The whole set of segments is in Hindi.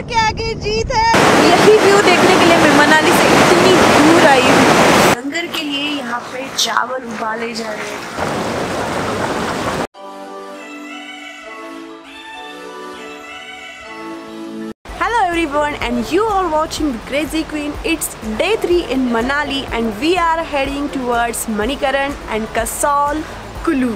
के आगे जीत है। यही व्यू देखने के लिए मैं मनाली से इतनी दूर आई हूँ। लंगर के लिए यहाँ पे चावल उबाले जा रहे हैं। Hello everyone, and you are watching the Crazy Queen. It's day 3 in Manali and we are heading towards Manikaran and Kasol, Kullu.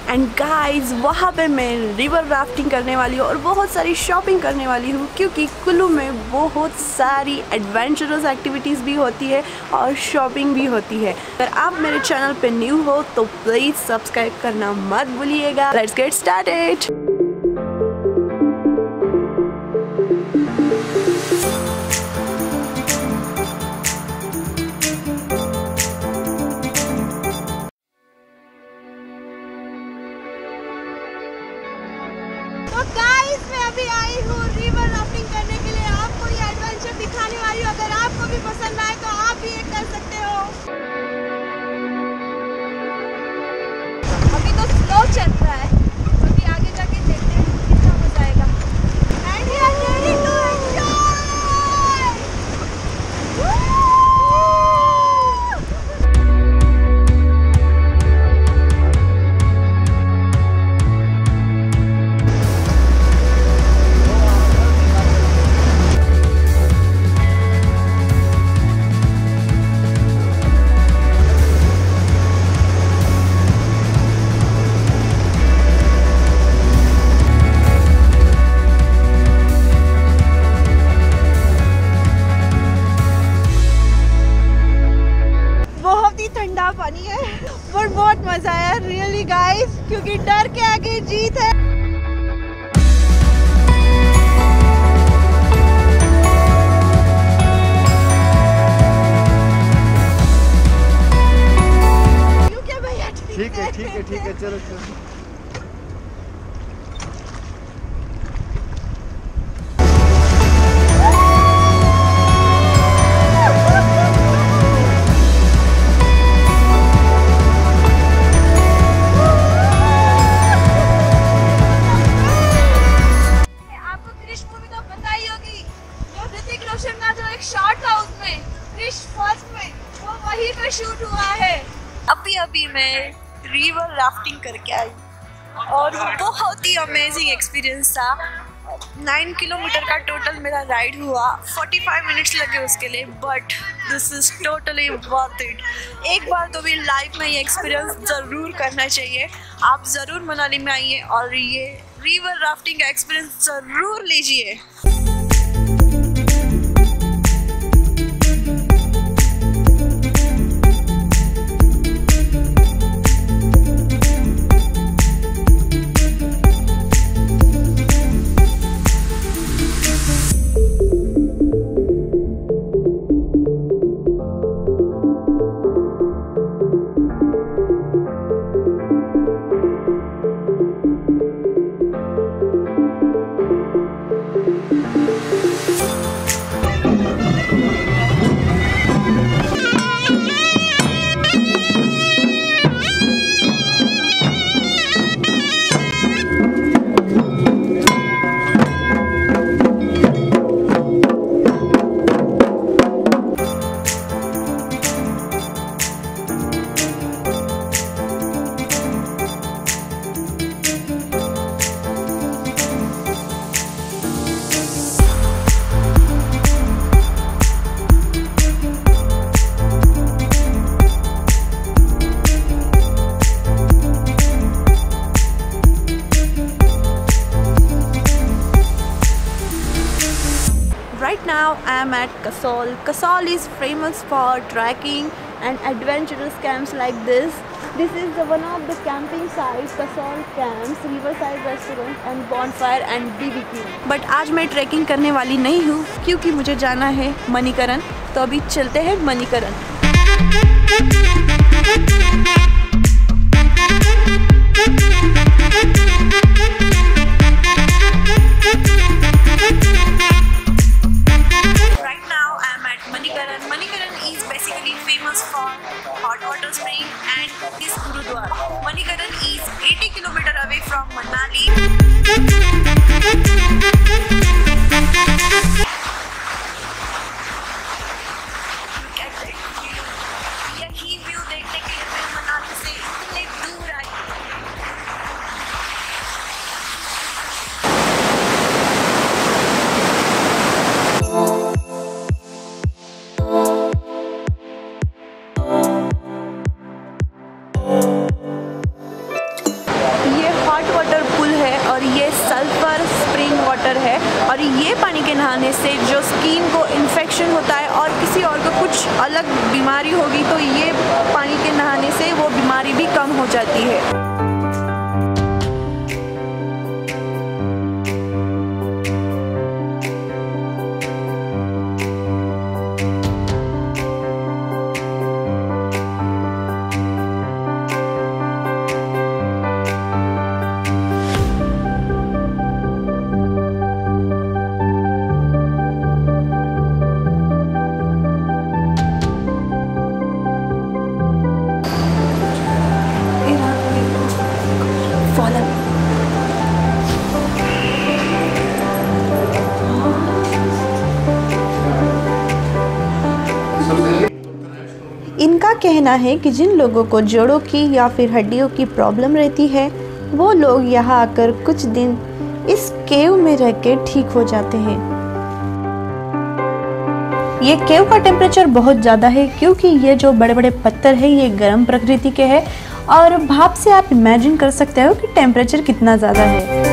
And guys वहाँ पे मैं रिवर राफ्टिंग करने वाली हूँ और बहुत सारी शॉपिंग करने वाली हूँ, क्योंकि कुल्लू में बहुत सारी एडवेंचरस एक्टिविटीज़ भी होती है और शॉपिंग भी होती है। अगर आप मेरे चैनल पे न्यू हो तो प्लीज़ सब्सक्राइब करना मत भूलिएगा। Let's get started. तो गाइस मैं अभी आई हूँ रिवर राफ्टिंग करने के लिए। आपको ये एडवेंचर दिखाने वाली हूँ। अगर आपको भी पसंद आए तो आप भी ये कर सकते हो। अभी तो स्लो चल रहा है, अभी आगे जाके देखते हैं कितना मजा आएगा। And we are ready to enjoy. ठंडा पानी है पर बहुत मजा आया रियली गाइस, क्योंकि डर के आगे जीत है। क्योंकि भैया ठीक है चलो। शूट हुआ है। अभी मैं रिवर राफ्टिंग करके आई और बहुत ही अमेजिंग एक्सपीरियंस था। 9 किलोमीटर का टोटल मेरा राइड हुआ। 45 मिनट्स लगे उसके लिए, but this is totally worth it. एक बार तो भी लाइफ में ये एक्सपीरियंस ज़रूर करना चाहिए। आप ज़रूर मनाली में आइए और ये रिवर राफ्टिंग का एक्सपीरियंस ज़रूर लीजिए। Right now I am at Casol. Casol is famous for trekking and adventurous camps like this. This is one of the camping sites, Casol camps, riverside restaurant and bonfire and BBQ. But आज मैं ट्रैकिंग करने वाली नहीं हूँ, क्योंकि मुझे जाना है मणिकरण। तो अभी चलते हैं Manikaran. Manikaran is basically famous for hot water spring and this gurudwara. Manikaran is 80 km away from Manali. Hot water pool है और ये सल्फर स्प्रिंग वाटर है और ये पानी के नहाने से जो स्किन को इन्फेक्शन होता है और किसी और को कुछ अलग बीमारी होगी तो ये पानी के नहाने से वो बीमारी भी कम हो जाती है। इनका कहना है कि जिन लोगों को जोड़ों की या फिर हड्डियों की प्रॉब्लम रहती है वो लोग यहाँ आकर कुछ दिन इस केव में रह के ठीक हो जाते हैं। ये केव का टेम्परेचर बहुत ज़्यादा है क्योंकि ये जो बड़े बड़े पत्थर है ये गर्म प्रकृति के हैं और भाप से आप इमेजिन कर सकते हो कि टेम्परेचर कितना ज़्यादा है।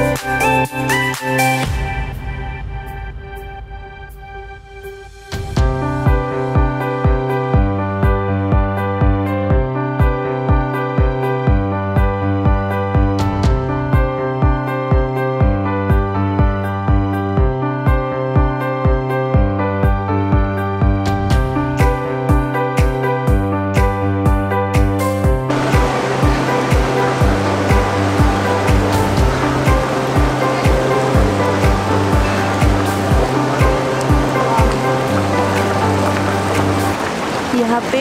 यहाँ पे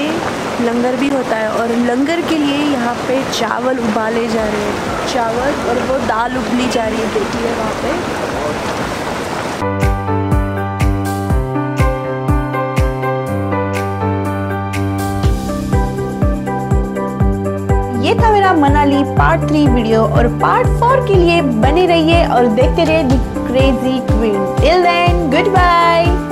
लंगर भी होता है और लंगर के लिए यहाँ पे चावल उबाले जा रहे हैं, चावल और वो दाल उबली जा रही है, देखिए वहाँ पे। ये था मेरा मनाली पार्ट 3 वीडियो और पार्ट 4 के लिए बने रहिए और देखते रहिए the crazy queen. Till then good bye.